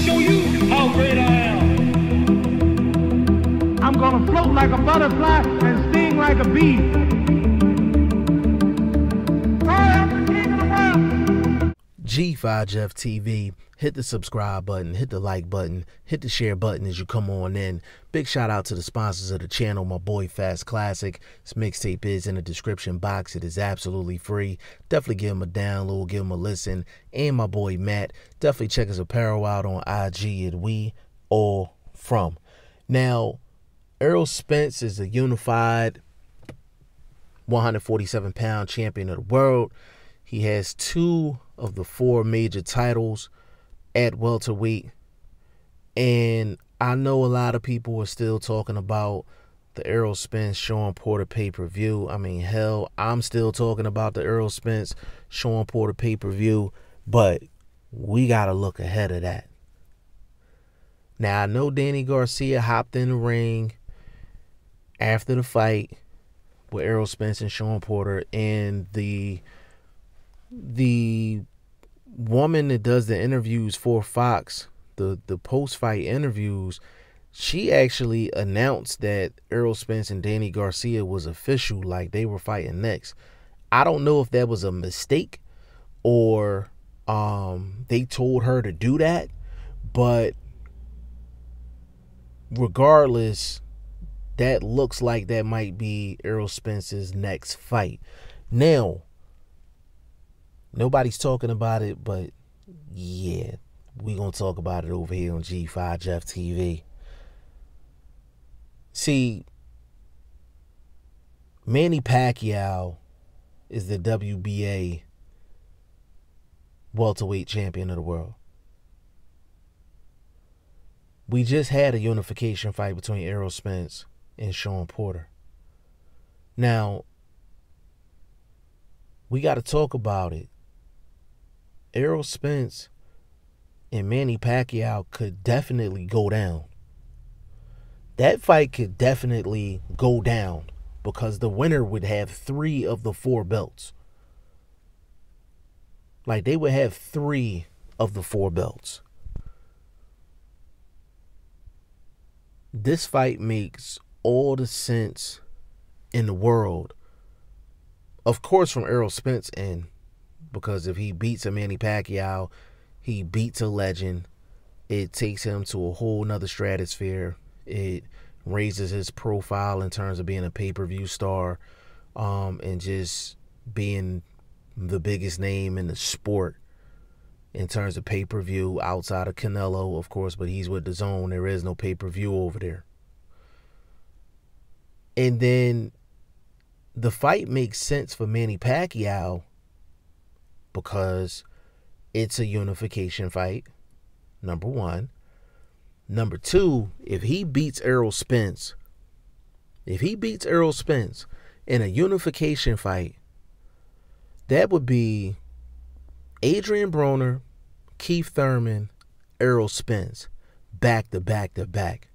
show you how great I am. I'm gonna float like a butterfly and sting like a bee. I am the king of the world. G5 Jeff TV. Hit the subscribe button, hit the like button, hit the share button as you come on in. Big shout out to the sponsors of the channel, my boy Fast Classic. This mixtape is in the description box. It is absolutely free. Definitely give him a download, give him a listen. And my boy Matt. Definitely check his apparel out on IG at We All From. Now, Errol Spence is a unified 147-pound champion of the world. He has 2 of the 4 major titles at welterweight, and I know a lot of people are still talking about the Errol Spence Sean Porter pay-per-view. I mean, hell, I'm still talking about the Errol Spence Sean Porter pay-per-view, but we gotta look ahead of that. Now, I know Danny Garcia hopped in the ring after the fight with Errol Spence and Sean Porter, and the woman that does the interviews for Fox, the post-fight interviews, she actually announced that Errol Spence and Danny Garcia was official, like they were fighting next. I don't know if that was a mistake or they told her to do that, but regardless, that looks like that might be Errol Spence's next fight. Now, nobody's talking about it, but yeah, we're going to talk about it over here on G5 Jeff TV. See, Manny Pacquiao is the WBA welterweight champion of the world. We just had a unification fight between Errol Spence and Sean Porter. Now, we got to talk about it. Errol Spence and Manny Pacquiao could definitely go down. That fight could definitely go down because the winner would have 3 of the 4 belts. Like, they would have 3 of the 4 belts. This fight makes all the sense in the world. Of course, from Errol Spence end. Because if he beats a Manny Pacquiao, he beats a legend. It takes him to a whole nother stratosphere. It raises his profile in terms of being a pay-per-view star, and just being the biggest name in the sport in terms of pay-per-view outside of Canelo, of course, but he's with DAZN. There is no pay-per-view over there. And then the fight makes sense for Manny Pacquiao because it's a unification fight, number 1. Number 2, if he beats Errol Spence in a unification fight, that would be Adrian Broner, Keith Thurman, Errol Spence, back to back to back.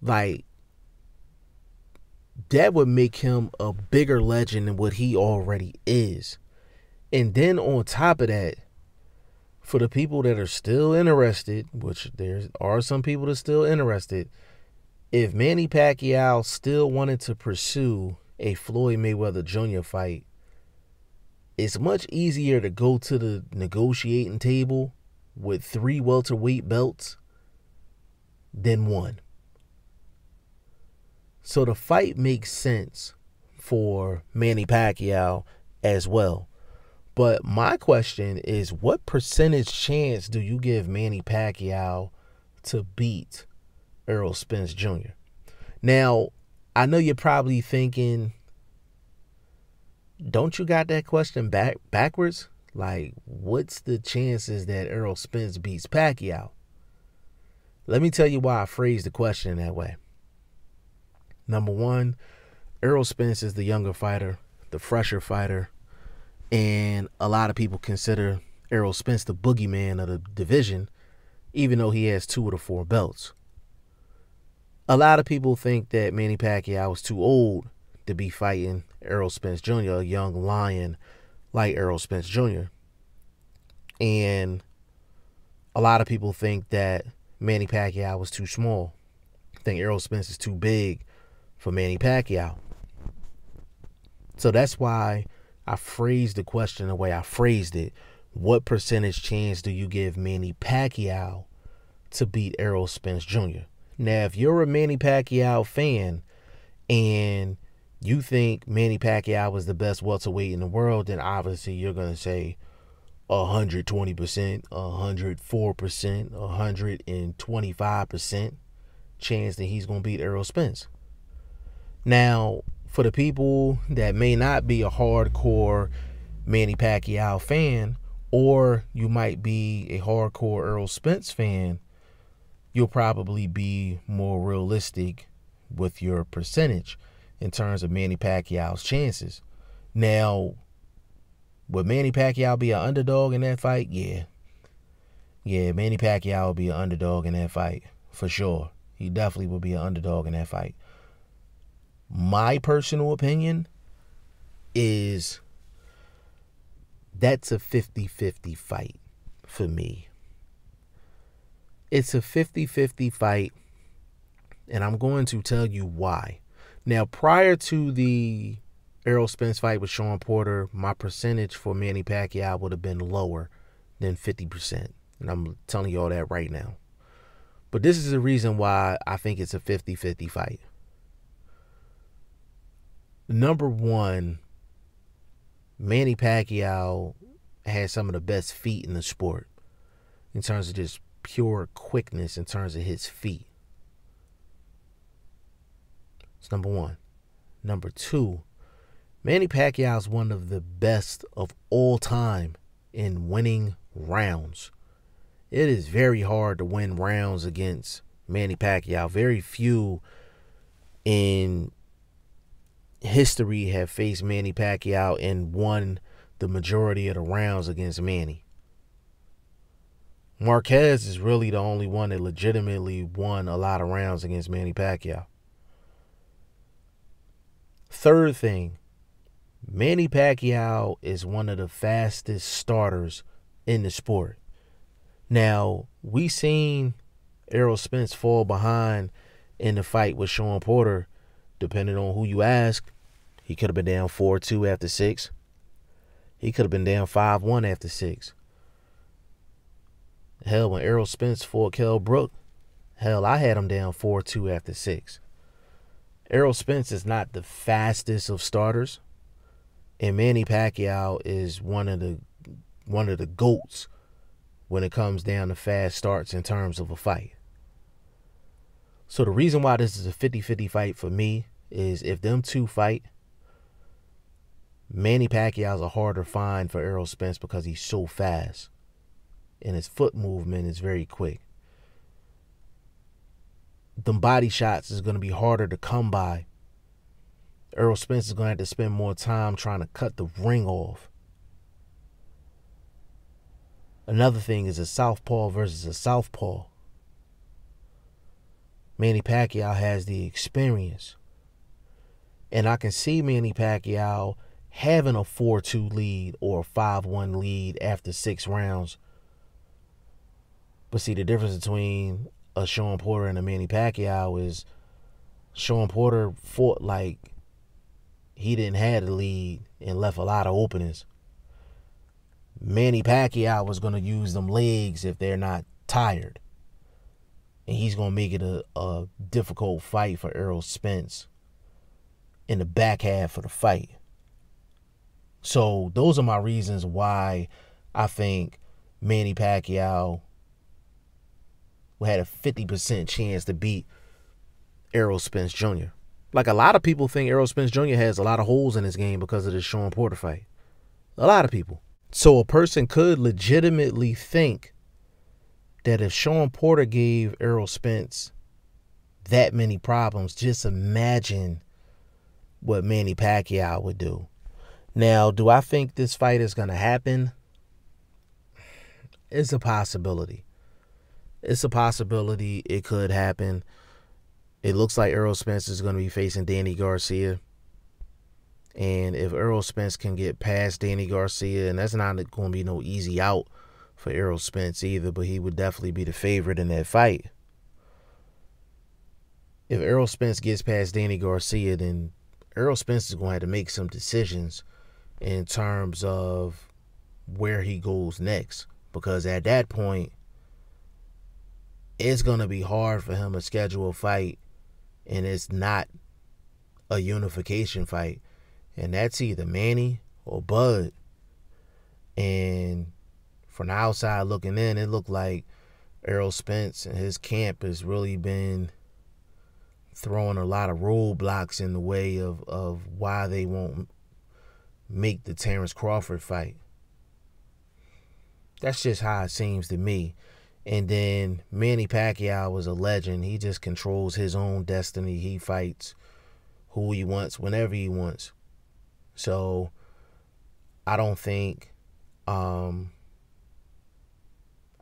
Like, that would make him a bigger legend than what he already is. And then on top of that, for the people that are still interested, which there are some people that are still interested, if Manny Pacquiao still wanted to pursue a Floyd Mayweather Jr. fight, it's much easier to go to the negotiating table with 3 welterweight belts than 1. So the fight makes sense for Manny Pacquiao as well. But my question is, what percentage chance do you give Manny Pacquiao to beat Errol Spence Jr.? Now, I know you're probably thinking, don't you got that question backwards? Like, what's the chances that Errol Spence beats Pacquiao? Let me tell you why I phrased the question that way. Number 1, Errol Spence is the younger fighter, the fresher fighter, and a lot of people consider Errol Spence the boogeyman of the division, even though he has 2 of the 4 belts. A lot of people think that Manny Pacquiao is too old to be fighting Errol Spence Jr., a young lion like Errol Spence Jr. And a lot of people think that Manny Pacquiao was too small. I think Errol Spence is too big for Manny Pacquiao. So that's why I phrased the question the way I phrased it. What percentage chance do you give Manny Pacquiao to beat Errol Spence Jr.? Now, if you're a Manny Pacquiao fan and you think Manny Pacquiao was the best welterweight in the world, then obviously you're going to say 120%, 104%, 125% chance that he's going to beat Errol Spence. Now, for the people that may not be a hardcore Manny Pacquiao fan, or you might be a hardcore Errol Spence fan, you'll probably be more realistic with your percentage in terms of Manny Pacquiao's chances. Now, would Manny Pacquiao be an underdog in that fight? Yeah. Yeah, Manny Pacquiao would be an underdog in that fight, for sure. He definitely would be an underdog in that fight. My personal opinion is that's a 50-50 fight for me. It's a 50-50 fight, and I'm going to tell you why. Now, prior to the Errol Spence fight with Sean Porter, my percentage for Manny Pacquiao would have been lower than 50%. And I'm telling you all that right now. But this is the reason why I think it's a 50-50 fight. Number one, Manny Pacquiao has some of the best feet in the sport in terms of just pure quickness in terms of his feet. It's number one. Number two, Manny Pacquiao is one of the best of all time in winning rounds. It is very hard to win rounds against Manny Pacquiao. Very few in history have faced Manny Pacquiao and won the majority of the rounds against Manny. Marquez is really the only one that legitimately won a lot of rounds against Manny Pacquiao. Third thing, Manny Pacquiao is one of the fastest starters in the sport. Now, we seen Errol Spence fall behind in the fight with Sean Porter. Depending on who you ask, he could have been down 4-2 after 6. He could have been down 5-1 after 6. Hell, when Errol Spence fought Kell Brook, hell, I had him down 4-2 after 6. Errol Spence is not the fastest of starters, and Manny Pacquiao is one of the GOATs when it comes down to fast starts in terms of a fight. So the reason why this is a 50-50 fight for me is if them two fight, Manny Pacquiao is a harder find for Errol Spence because he's so fast and his foot movement is very quick. Them body shots is going to be harder to come by. Errol Spence is going to have to spend more time trying to cut the ring off. Another thing is a southpaw versus a southpaw. Manny Pacquiao has the experience. And I can see Manny Pacquiao having a 4-2 lead or a 5-1 lead after 6 rounds. But see, the difference between a Sean Porter and a Manny Pacquiao is Sean Porter fought like he didn't have the lead and left a lot of openings. Manny Pacquiao was going to use them legs if they're not tired. And he's going to make it a difficult fight for Errol Spence in the back half of the fight. So those are my reasons why I think Manny Pacquiao had a 50% chance to beat Errol Spence Jr. Like, a lot of people think Errol Spence Jr. has a lot of holes in his game because of this Sean Porter fight. A lot of people. So a person could legitimately think that if Sean Porter gave Errol Spence that many problems, just imagine what Manny Pacquiao would do. Now, do I think this fight is going to happen? It's a possibility. It's a possibility it could happen. It looks like Errol Spence is going to be facing Danny Garcia. And if Errol Spence can get past Danny Garcia, and that's not going to be no easy out for Errol Spence either, but he would definitely be the favorite in that fight. If Errol Spence gets past Danny Garcia, then Errol Spence is going to have to make some decisions in terms of where he goes next. Because at that point, it's going to be hard for him to schedule a fight, and it's not a unification fight. And that's either Manny or Bud. And from the outside looking in, it looked like Errol Spence and his camp has really been throwing a lot of roadblocks in the way of why they won't make the Terrence Crawford fight. That's just how it seems to me. And then Manny Pacquiao was a legend. He just controls his own destiny. He fights who he wants, whenever he wants. So I don't think Manny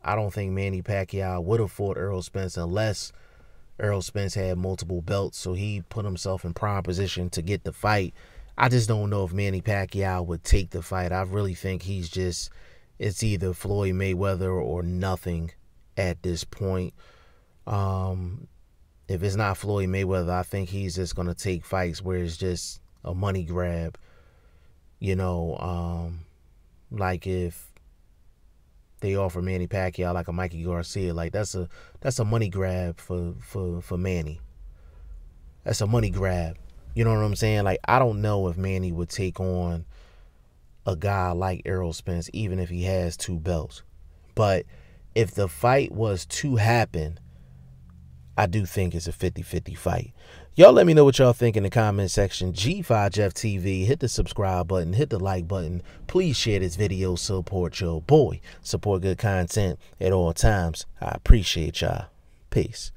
Pacquiao would have fought Errol Spence unless Errol Spence had multiple belts, so he put himself in prime position to get the fight. I just don't know if Manny Pacquiao would take the fight. I really think it's either Floyd Mayweather or nothing at this point. If it's not Floyd Mayweather, I think he's just going to take fights where it's just a money grab. Like if they offer Manny Pacquiao like a Mikey Garcia, like that's a money grab for Manny. That's a money grab. You know what I'm saying? Like, I don't know if Manny would take on a guy like Errol Spence, even if he has 2 belts. But if the fight was to happen, I do think it's a 50-50 fight. Y'all let me know what y'all think in the comment section. G5 Jeff TV, hit the subscribe button, hit the like button. Please share this video, support your boy. Support good content at all times. I appreciate y'all. Peace.